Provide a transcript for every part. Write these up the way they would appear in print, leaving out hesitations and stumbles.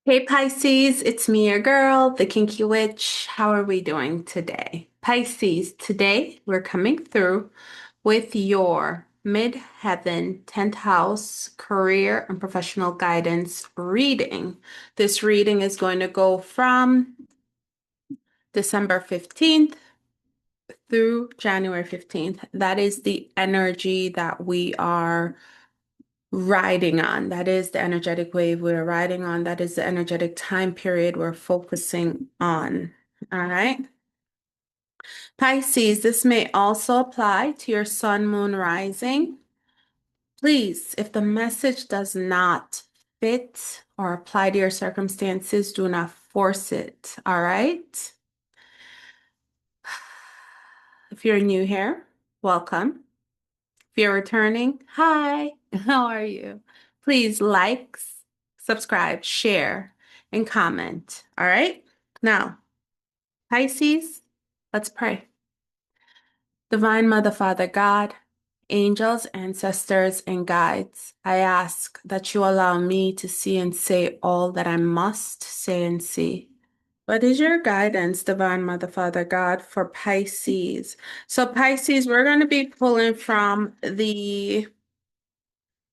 Hey Pisces, it's me, your girl, the Kinky Witch. How are we doing today? Pisces, today we're coming through with your Midheaven 10th house career and professional guidance reading. This reading is going to go from December 15th through January 15th. That is the energy that we are riding on. That is the energetic wave we're riding on. That is the energetic time period we're focusing on. All right. Pisces, this may also apply to your sun, moon, rising. Please, if the message does not fit or apply to your circumstances, do not force it. All right. If you're new here, welcome. If you're returning, hi, how are you? Please like, subscribe, share, and comment. All right? Now, Pisces, let's pray. Divine Mother, Father God, angels, ancestors, and guides, I ask that you allow me to see and say all that I must say and see. What is your guidance, Divine Mother, Father God, for Pisces? So, Pisces, we're going to be pulling from the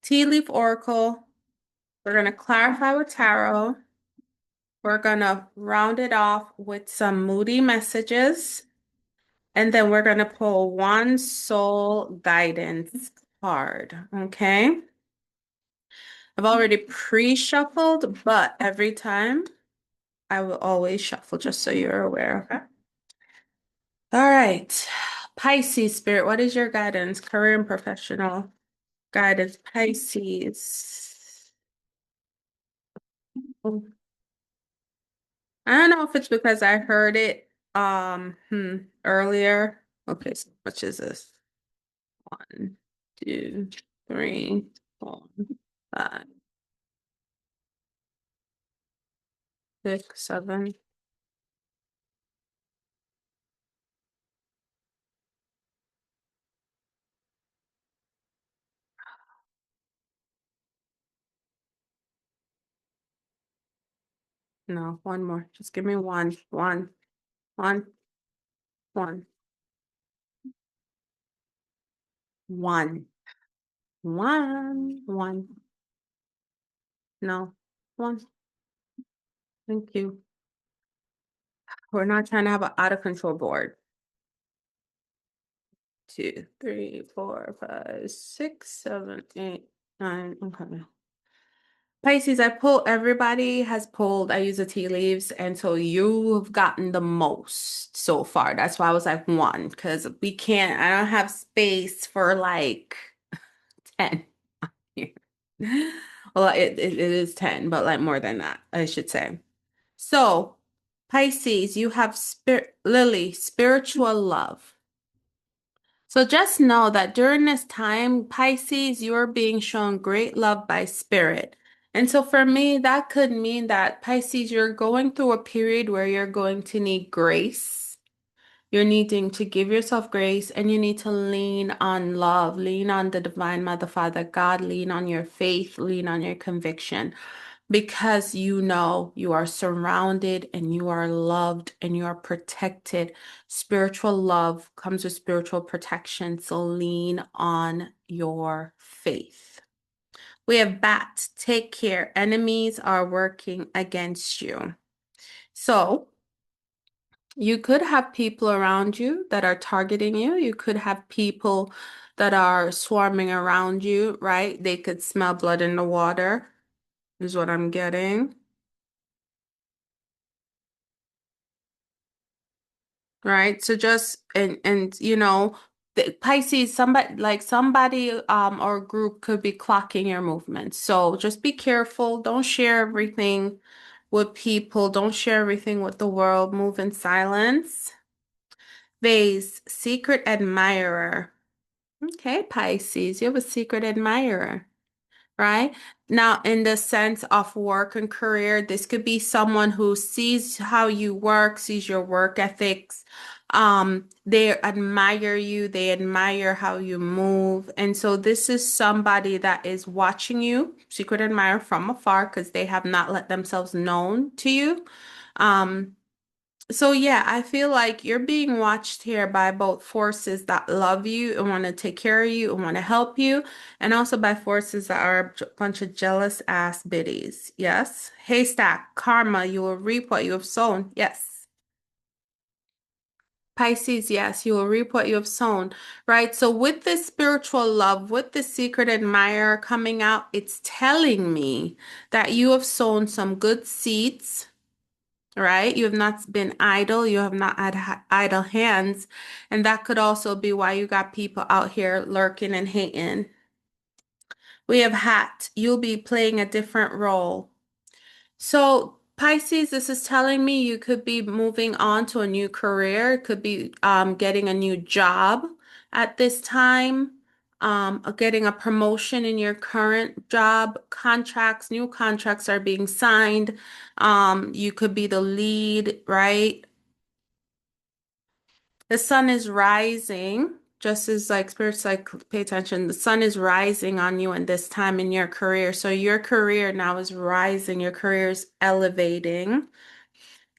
Tea Leaf Oracle. We're going to clarify with Tarot. We're going to round it off with some moody messages. And then we're going to pull one soul guidance card. Okay. I've already pre-shuffled, but every time I will always shuffle just so you're aware. Okay. All right. Pisces spirit, what is your guidance? Career and professional guidance. Pisces. I don't know if it's because I heard it earlier. Okay, so which is this? 1, 2, 3, 4, 5, 6, 7. No, one more. Just give me one. One, one, one, one. No, one. Thank you. We're not trying to have an out of control board. 2, 3, 4, 5, 6, 7, 8, 9. Okay. Pisces, everybody has pulled, I use the tea leaves, and so you've gotten the most so far. That's why I was like one, because I don't have space for like 10 here. Well, it is 10, but like more than that, I should say. So, Pisces, you have Lily, spiritual love. So just know that during this time, Pisces, you're being shown great love by spirit. And so for me, that could mean that Pisces, you're going through a period where you're going to need grace. You're needing to give yourself grace and you need to lean on love, lean on the Divine Mother, Father, God, lean on your faith, lean on your conviction because you know you are surrounded and you are loved and you are protected. Spiritual love comes with spiritual protection, so lean on your faith. We have bat, take care. Enemies are working against you. So you could have people around you that are targeting you. You could have people that are swarming around you, right? They could smell blood in the water, is what I'm getting. Right. So just and the Pisces, somebody or group could be clocking your movements. So just be careful. Don't share everything with people. Don't share everything with the world. Move in silence. Vase, secret admirer. Okay, Pisces, you have a secret admirer, right? Now, in the sense of work and career, this could be someone who sees how you work, sees your work ethics, They admire you, they admire how you move. And so this is somebody that is watching you, secret admirer from afar, because they have not let themselves known to you. Um, so yeah, I feel like you're being watched here by both forces that love you and want to take care of you and want to help you, and also by forces that are a bunch of jealous ass biddies. Yes. Haystack, karma, you will reap what you have sown. Yes. Pisces, yes, you will reap what you have sown, right? So with this spiritual love, with the secret admirer coming out, it's telling me that you have sown some good seeds, right? You have not been idle, you have not had idle hands, and that could also be why you got people out here lurking and hating. We have hat, you'll be playing a different role. So, Pisces, this is telling me you could be moving on to a new career, could be getting a new job at this time, getting a promotion in your current job. Contracts, new contracts are being signed. You could be the lead, right? The sun is rising, just as like spirits like pay attention. The sun is rising on you in this time in your career. So your career now is rising, your career is elevating.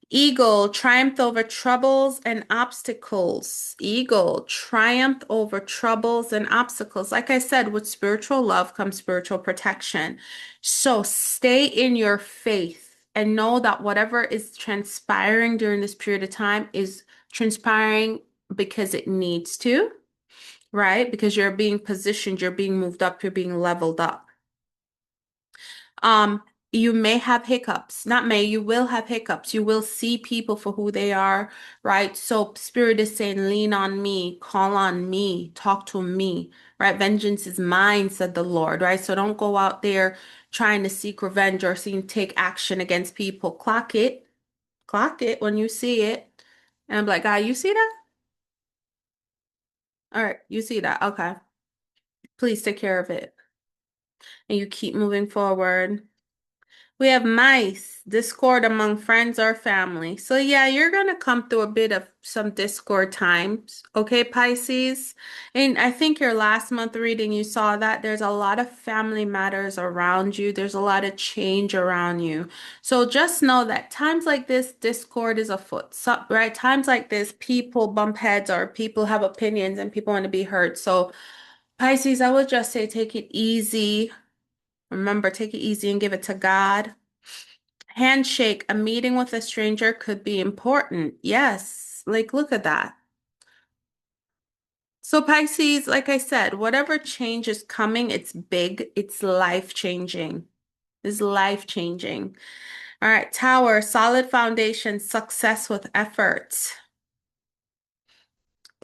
Eagle, triumph over troubles and obstacles. Eagle, triumph over troubles and obstacles. Like I said, with spiritual love comes spiritual protection. So stay in your faith and know that whatever is transpiring during this period of time is transpiring because it needs to, right? Because you're being positioned, you're being moved up, you're being leveled up. Um, you may have hiccups. Not may, you will have hiccups. You will see people for who they are, right? So Spirit is saying, lean on me, call on me, talk to me, right? Vengeance is mine, said the Lord, right? So don't go out there trying to seek revenge or seeing take action against people. Clock it when you see it. And I'm like, God, you see that? All right, you see that. Okay. Please take care of it. And you keep moving forward. We have mice, discord among friends or family. So yeah, you're gonna come through a bit of some discord times, okay, Pisces? And I think your last month reading, you saw that there's a lot of family matters around you. There's a lot of change around you. So just know that times like this, discord is afoot. So, right? Times like this, people bump heads or people have opinions and people want to be heard. So Pisces, I would just say take it easy. Remember, take it easy and give it to God. Handshake, a meeting with a stranger could be important. Yes, like look at that. So Pisces, like I said, whatever change is coming, it's big, it's life-changing. It's life-changing. All right, Tower, solid foundation, success with effort.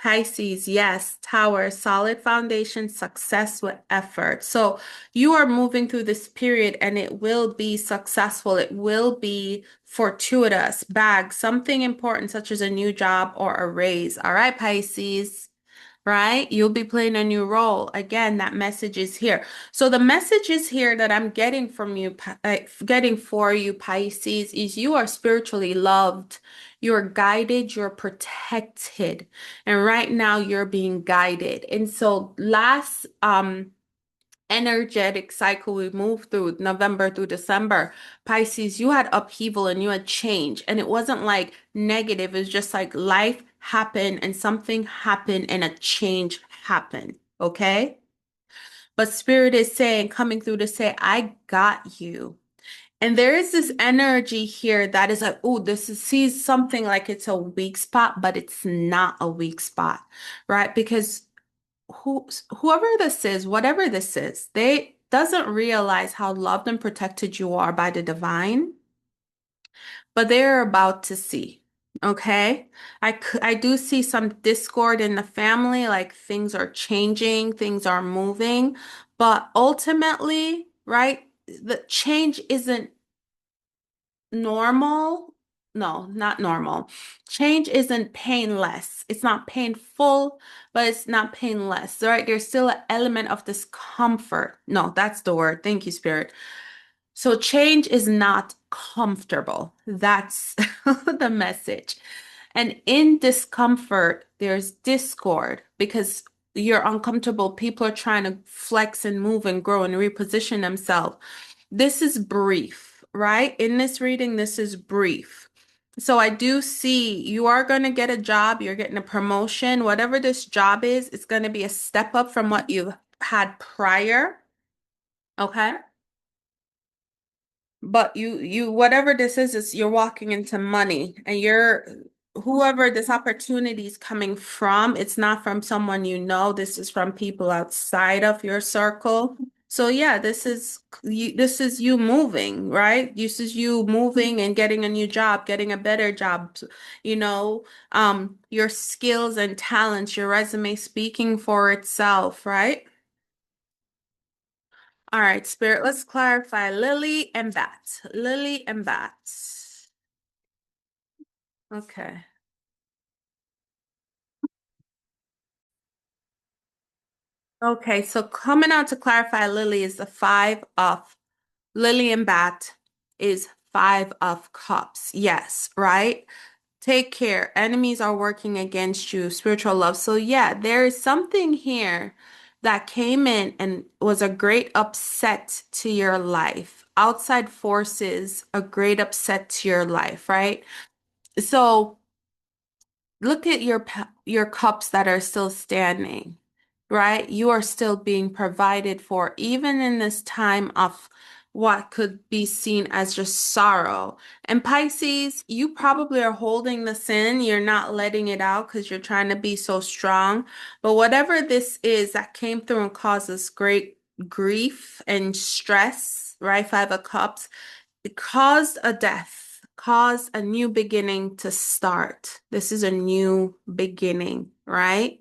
Pisces, yes, Tower, solid foundation, success with effort. So you are moving through this period and it will be successful. It will be fortuitous, bag, something important such as a new job or a raise. All right, Pisces, right? You'll be playing a new role. Again, that message is here. So the message is here that I'm getting from you, getting for you, Pisces, is you are spiritually loved. You're guided, you're protected. And right now you're being guided. And so last energetic cycle we moved through November through December, Pisces, you had upheaval and you had change. And it wasn't like negative, it's just like life happened and something happened and a change happened. Okay? But Spirit is saying, coming through to say, I got you. And there is this energy here that is like, oh, this is sees something like it's a weak spot, but it's not a weak spot, right? Because whoever this is, whatever this is, they doesn't realize how loved and protected you are by the divine, but they're about to see. Okay? I do see some discord in the family, like things are changing, things are moving, but ultimately, right? The change isn't normal. No, not normal. Change isn't painless. It's not painful, but it's not painless, right? There's still an element of discomfort. No, that's the word. Thank you, Spirit. So change is not comfortable. That's the message. And in discomfort, there's discord because you're uncomfortable. People are trying to flex and move and grow and reposition themselves. This is brief, right? In this reading, this is brief. So I do see you are going to get a job, you're getting a promotion. Whatever this job is, it's going to be a step up from what you had prior. Okay. But whatever this is you're walking into money and you're whoever this opportunity is coming from, it's not from someone you know. This is from people outside of your circle. So yeah, this is you moving, right? This is you moving and getting a new job, getting a better job, your skills and talents, your resume speaking for itself, right? All right, Spirit, let's clarify Lily and Bat. Lily and Bat. Okay. Okay, so coming out to clarify Lily is the five of Lily and Bat is five of cups. Yes, right? Take care. Enemies are working against you, spiritual love. So yeah, there is something here that came in and was a great upset to your life. Outside forces, a great upset to your life, right? So look at your cups that are still standing, right? You are still being provided for, even in this time of what could be seen as just sorrow. And Pisces, you probably are holding this in. You're not letting it out because you're trying to be so strong. But whatever this is that came through and causes great grief and stress, right? Five of Cups, it caused a death, caused a new beginning to start. This is a new beginning, right?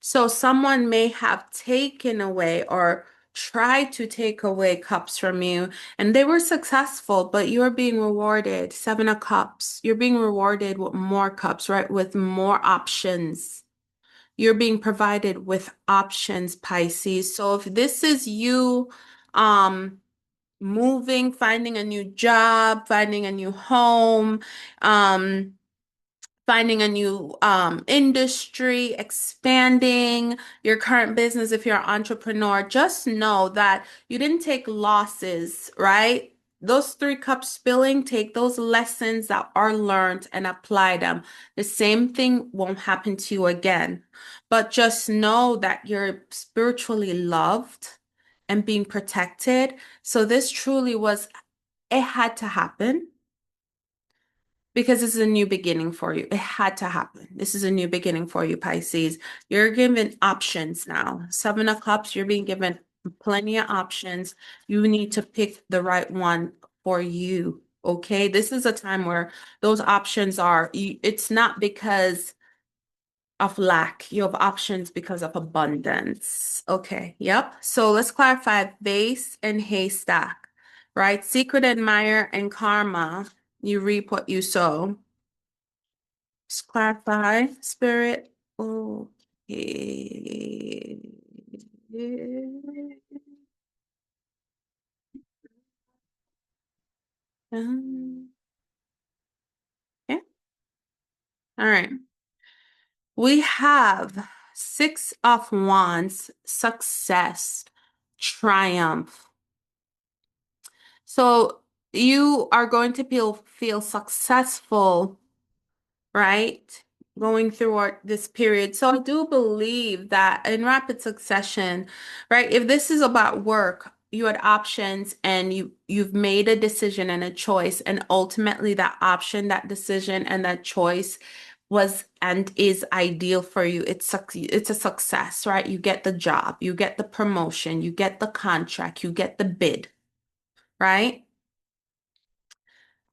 So someone may have taken away or tried to take away cups from you, and they were successful, but you're being rewarded. Seven of Cups. You're being rewarded with more cups, right? With more options. You're being provided with options, Pisces. So if this is you, moving, finding a new job, finding a new home, um, finding a new industry, expanding your current business if you're an entrepreneur, just know that you didn't take losses, right? Those three cups spilling, take those lessons that are learned and apply them. The same thing won't happen to you again. But just know that you're spiritually loved and being protected. So this truly was, it had to happen because this is a new beginning for you. It had to happen. This is a new beginning for you, Pisces. You're given options now. Seven of Cups, you're being given plenty of options. You need to pick the right one for you. Okay. This is a time where those options it's not because of lack. You have options because of abundance. Okay. Yep. So let's clarify base and haystack, right? Secret admirer and karma. You reap what you sow. Just clarify, spirit. Okay. Okay. All right. We have Six of Wands, success, triumph. So you are going to feel successful, right? Going through this period. So I do believe that in rapid succession, right? If this is about work, you had options and you've made a decision and a choice, and ultimately that option, that decision, and that choice was and is ideal for you. It's a success, right? You get the job, you get the promotion, you get the contract, you get the bid, right?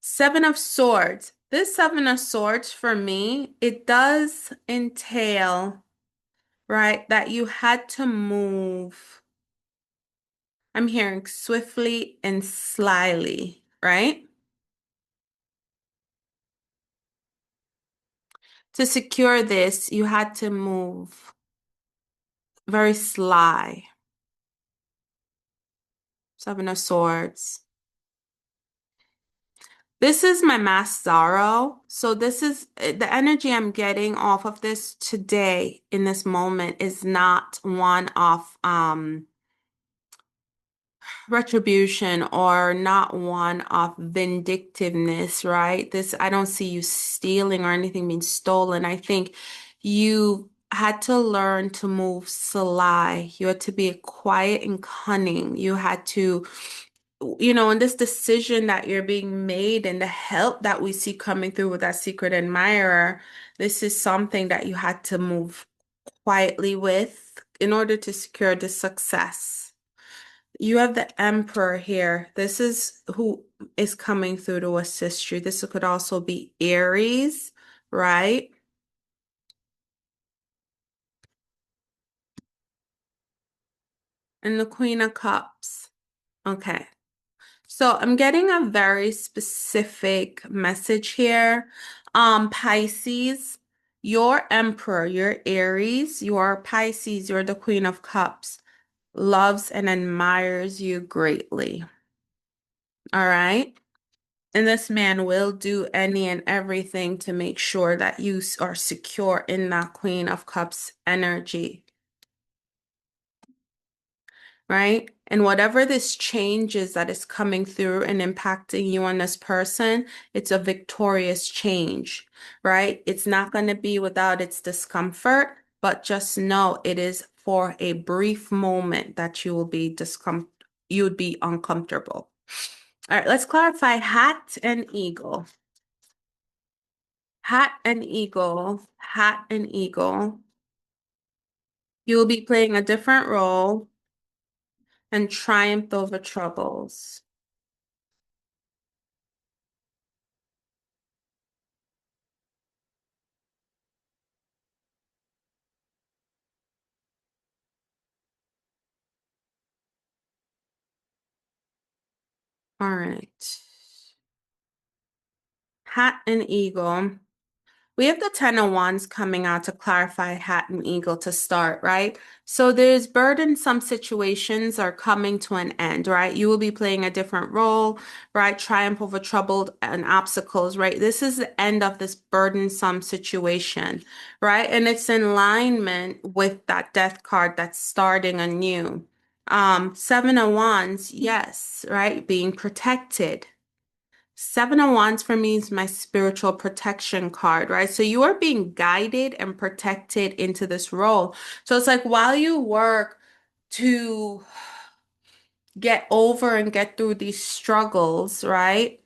Seven of Swords. This Seven of Swords for me, it does entail, right, that you had to move. I'm hearing swiftly and slyly, right? To secure this, you had to move very sly. Seven of Swords. This is my Mass. So this is the energy I'm getting off of this today in this moment is not one of retribution or not one of vindictiveness, right? This, I don't see you stealing or anything being stolen. I think you had to learn to move sly. You had to be quiet and cunning. You had to, in this decision that you're being made and the help that we see coming through with that secret admirer, this is something that you had to move quietly with in order to secure the success. You have the Emperor here. This is who is coming through to assist you. This could also be Aries, right? And the Queen of Cups. Okay. So I'm getting a very specific message here. Pisces, your Emperor, your Aries, your Pisces, you're the Queen of Cups, loves and admires you greatly. All right. And this man will do any and everything to make sure that you are secure in that Queen of Cups energy, right? And whatever this change is that is coming through and impacting you on this person, it's a victorious change, right? It's not going to be without its discomfort, but just know it is for a brief moment that you would be uncomfortable. All right, let's clarify hat and eagle. Hat and eagle, hat and eagle. You will be playing a different role and triumph over troubles. All right. Hat and eagle. We have the Ten of Wands coming out to clarify hat and eagle to start, right? So there's burdensome situations are coming to an end, right? You will be playing a different role, right? Triumph over troubled and obstacles, right? This is the end of this burdensome situation, right? And it's in alignment with that death card that's starting anew. Seven of Wands, yes, right? Being protected. Seven of Wands for me is my spiritual protection card, right? So you are being guided and protected into this role. So it's like while you work to get over and get through these struggles, right?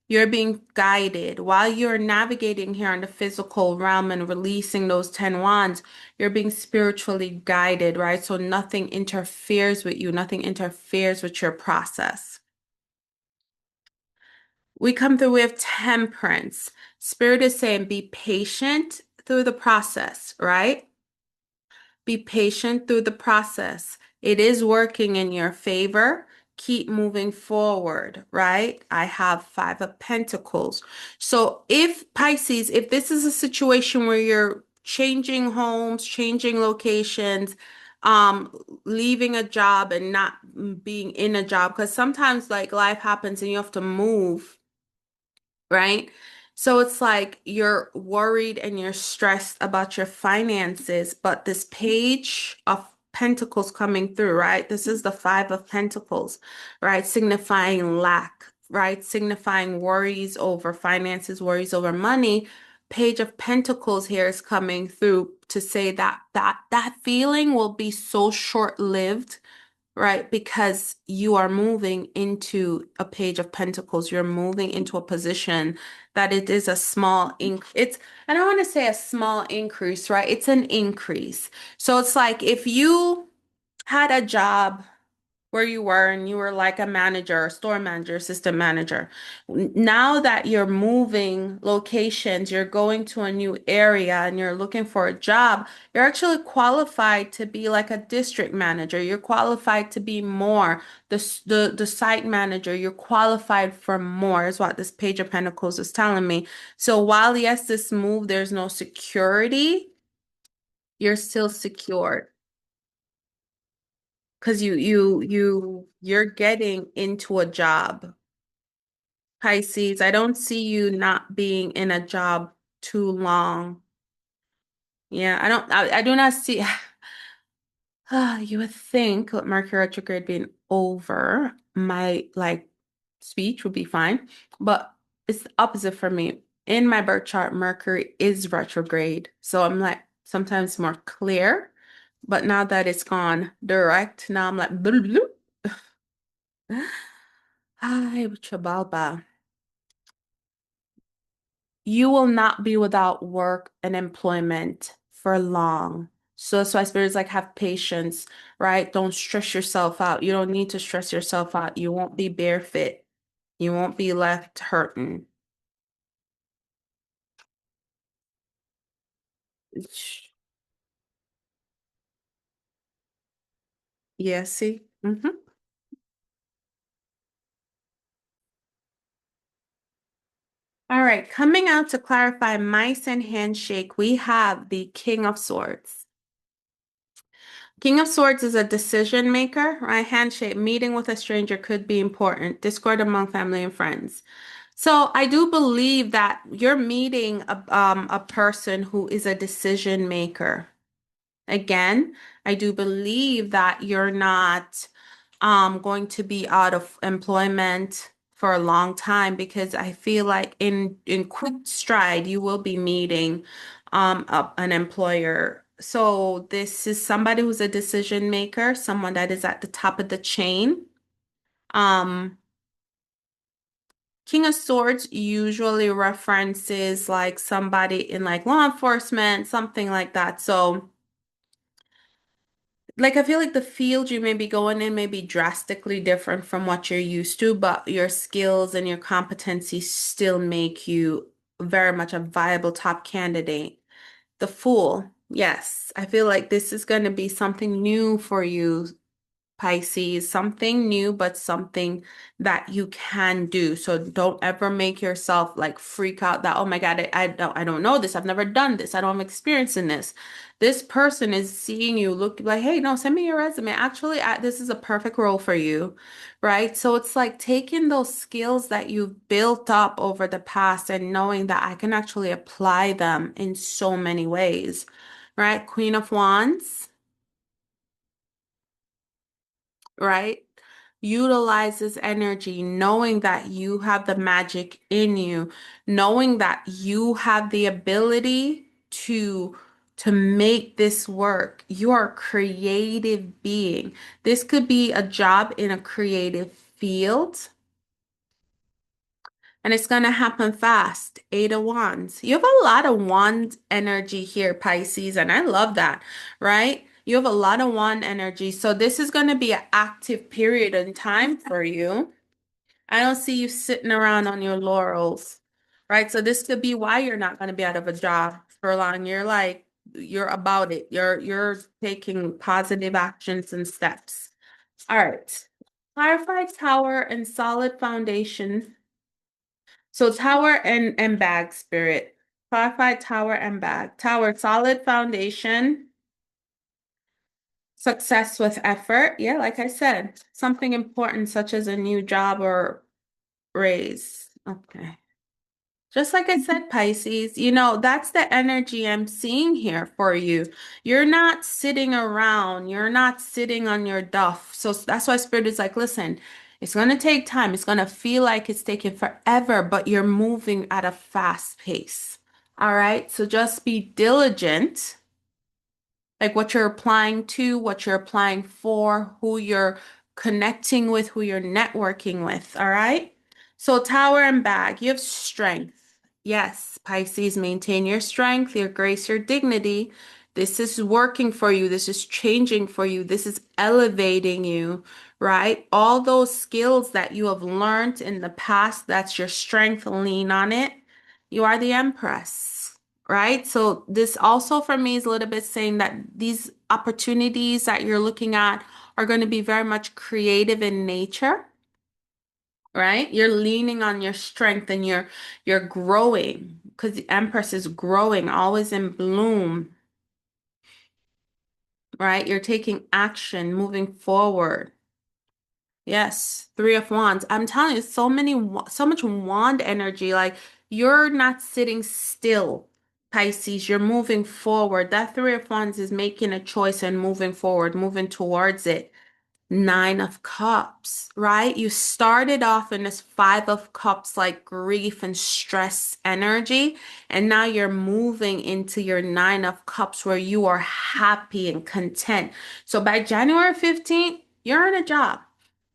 You're being guided while you're navigating here in the physical realm and releasing those 10 wands. You're being spiritually guided, right? So nothing interferes with you, nothing interferes with your process. We come through with temperance. Spirit is saying be patient through the process, right? Be patient through the process. It is working in your favor. Keep moving forward, right? I have Five of Pentacles. So if Pisces, if this is a situation where you're changing homes, changing locations, leaving a job and not being in a job, because sometimes like life happens and you have to move, right? So it's like you're worried and you're stressed about your finances, but this page of Pentacles coming through, right? This is the Five of Pentacles, right? Signifying lack, right? Signifying worries over finances, worries over money. Page of Pentacles here is coming through to say that that feeling will be so short-lived, right? Because you are moving into a Page of Pentacles. You're moving into a position that it is a small it's I don't want to say a small increase, right? It's an increase. So it's like if you had a job where you were and you were like a manager, store manager, assistant manager. Now that you're moving locations, you're going to a new area and you're looking for a job, you're actually qualified to be like a district manager. You're qualified to be more. The site manager, you're qualified for more, is what this Page of Pentacles is telling me. So while yes, this move, there's no security, you're still secured. Because you're getting into a job. Pisces, I don't see you not being in a job too long. Yeah, I do not see, you would think with Mercury retrograde being over, my like speech would be fine, but it's the opposite for me. In my birth chart, Mercury is retrograde. So I'm like sometimes more clear, but now that it's gone direct, now I'm like, "Blue, blue." Hi, Chabalba. You will not be without work and employment for long. So that's why spirits like have patience, right? Don't stress yourself out. You don't need to stress yourself out. You won't be barefoot. You won't be left hurting. Yeah, see? All right, coming out to clarify mice and handshake, we have the King of Swords. King of Swords is a decision maker, right? Handshake, meeting with a stranger could be important. Discord among family and friends. So I do believe that you're meeting a person who is a decision maker. Again, I do believe that you're not going to be out of employment for a long time because I feel like in quick stride you will be meeting an employer. So this is somebody who's a decision maker, someone that is at the top of the chain. Um, King of Swords usually references like somebody in like law enforcement, something like that. So like I feel like the field you may be going in may be drastically different from what you're used to, but your skills and your competencies still make you very much a viable top candidate. The Fool, yes, I feel like this is going to be something new for you, Pisces, something new, but something that you can do. So don't ever make yourself like freak out that, oh my God, I don't know this. I've never done this. I don't have experience in this. This person is seeing you look like, hey, no, send me your resume. Actually, this is a perfect role for you, right? So it's like taking those skills that you've built up over the past and knowing that I can actually apply them in so many ways, right? Queen of Wands. Right? Utilizes energy, knowing that you have the magic in you, knowing that you have the ability to make this work. You are a creative being. This could be a job in a creative field. And it's going to happen fast. Eight of Wands. You have a lot of wand energy here, Pisces, and I love that, right? You have a lot of wand energy. So this is going to be an active period in time for you. I don't see you sitting around on your laurels, right? So this could be why you're not going to be out of a job for long. You're like, you're about it. You're taking positive actions and steps. All right. Clarify tower and solid foundation. So tower and bag spirit. Clarify tower and bag. Tower, solid foundation, success with effort. Yeah, like I said, something important such as a new job or raise. Okay. Just like I said, Pisces, that's the energy I'm seeing here for you. You're not sitting around, you're not sitting on your duff. So that's why Spirit is like, listen, it's going to take time. It's going to feel like it's taking forever, but you're moving at a fast pace. All right. So just be diligent like what you're applying to, what you're applying for, who you're connecting with, who you're networking with. All right. So, tower and bag, you have strength. Yes, Pisces, maintain your strength, your grace, your dignity. This is working for you. This is changing for you. This is elevating you, right? All those skills that you have learned in the past, that's your strength. Lean on it. You are the Empress, right? So this also for me is a little bit saying that these opportunities that you're looking at are going to be very much creative in nature, right? You're leaning on your strength and you're growing because the Empress is growing, always in bloom, right? You're taking action, moving forward. Yes, Three of Wands. I'm telling you, so much wand energy. Like you're not sitting still, Pisces. You're moving forward. That Three of Wands is making a choice and moving forward, moving towards it. Nine of Cups, right? You started off in this Five of Cups, like grief and stress energy, and now you're moving into your Nine of Cups where you are happy and content. So by January 15th, you're in a job.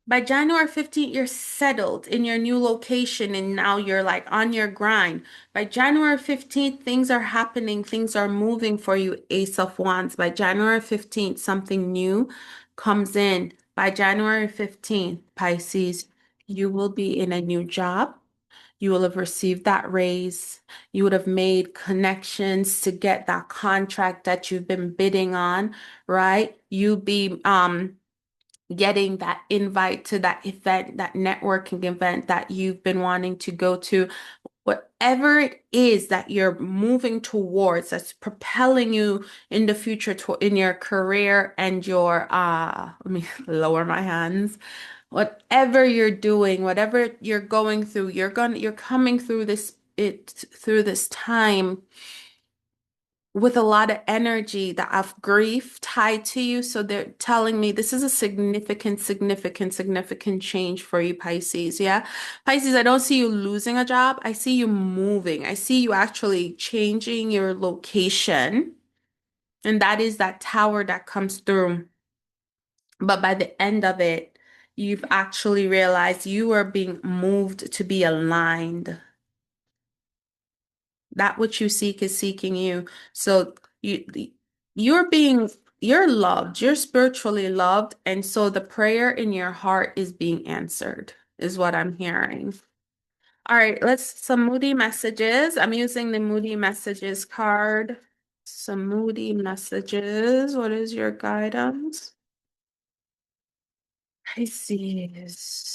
By January 15th, you're settled in your new location and now you're like on your grind. By January 15th, things are happening, things are moving for you, Ace of Wands. By January 15th, something new comes in. By January 15th, Pisces, you will be in a new job. You will have received that raise. You would have made connections to get that contract that you've been bidding on, right? You be getting that invite to that event, that networking event that you've been wanting to go to, whatever it is that you're moving towards that's propelling you in the future to, in your career and your let me lower my hands. Whatever you're doing, whatever you're going through, you're coming through through this time with a lot of energy that of grief tied to you. So they're telling me this is a significant change for you, Pisces. Yeah. Pisces, I don't see you losing a job. I see you moving. I see you actually changing your location. And that is that tower that comes through. But by the end of it, you've actually realized you are being moved to be aligned. That which you seek is seeking you. So you're being you're loved, you're spiritually loved, and so the prayer in your heart is being answered, is what I'm hearing. All right, let's some moody messages. I'm using the moody messages card. Some moody messages. What is your guidance? Pisces.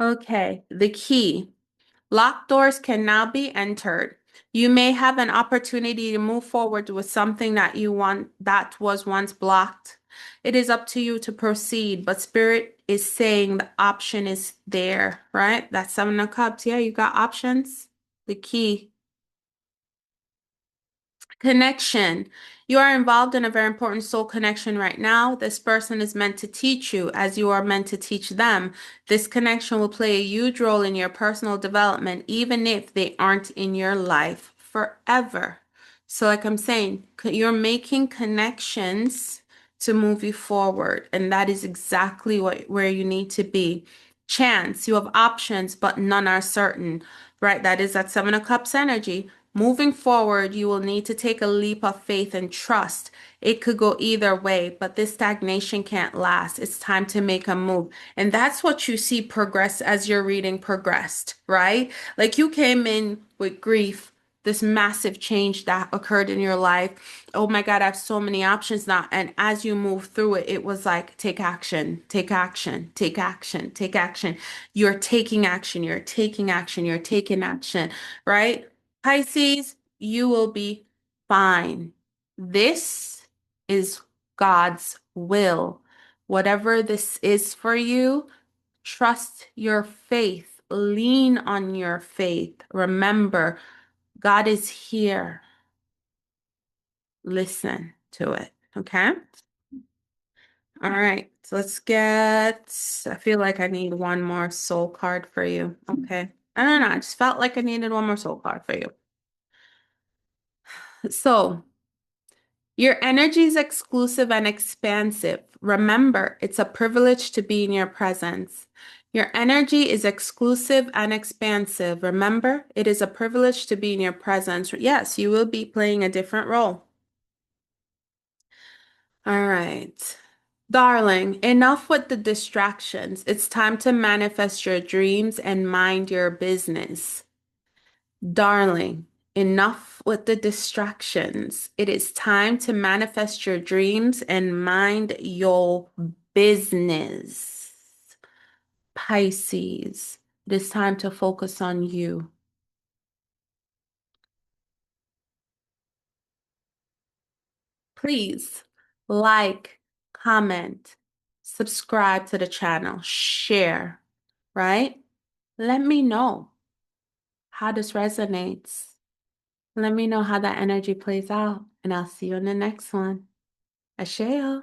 Okay, the key. Locked doors can now be entered. You may have an opportunity to move forward with something that you want that was once blocked. It is up to you to proceed, but Spirit is saying the option is there, right? That's Seven of Cups. Yeah, you got options. The key. Connection. You are involved in a very important soul connection right now. This person is meant to teach you as you are meant to teach them. This connection will play a huge role in your personal development, even if they aren't in your life forever. So, like I'm saying, you're making connections to move you forward, and that is exactly where you need to be. Chance, you have options, but none are certain, right? That is that Seven of Cups energy. Moving forward, you will need to take a leap of faith and trust. It could go either way, but this stagnation can't last. It's time to make a move. And that's what you see progress as your reading progressed, right? Like you came in with grief, this massive change that occurred in your life. Oh my God, I have so many options now. And as you move through it, it was like, take action, take action, take action, take action. You're taking action, you're taking action, you're taking action, right? Pisces, you will be fine. This is God's will. Whatever this is for you, trust your faith. Lean on your faith. Remember, God is here. Listen to it. Okay? All right. So let's get, I feel like I need one more soul card for you. Okay. I don't know. I just felt like I needed one more soul card for you. So, your energy is exclusive and expansive. Remember, it's a privilege to be in your presence. Your energy is exclusive and expansive. Remember, it is a privilege to be in your presence. Yes, you will be playing a different role. All right. Darling, enough with the distractions. It's time to manifest your dreams and mind your business. Darling, enough with the distractions. It is time to manifest your dreams and mind your business. Pisces, it is time to focus on you. Please like, comment, subscribe to the channel, share, right? Let me know how this resonates. Let me know how that energy plays out, and I'll see you in the next one. Asheo.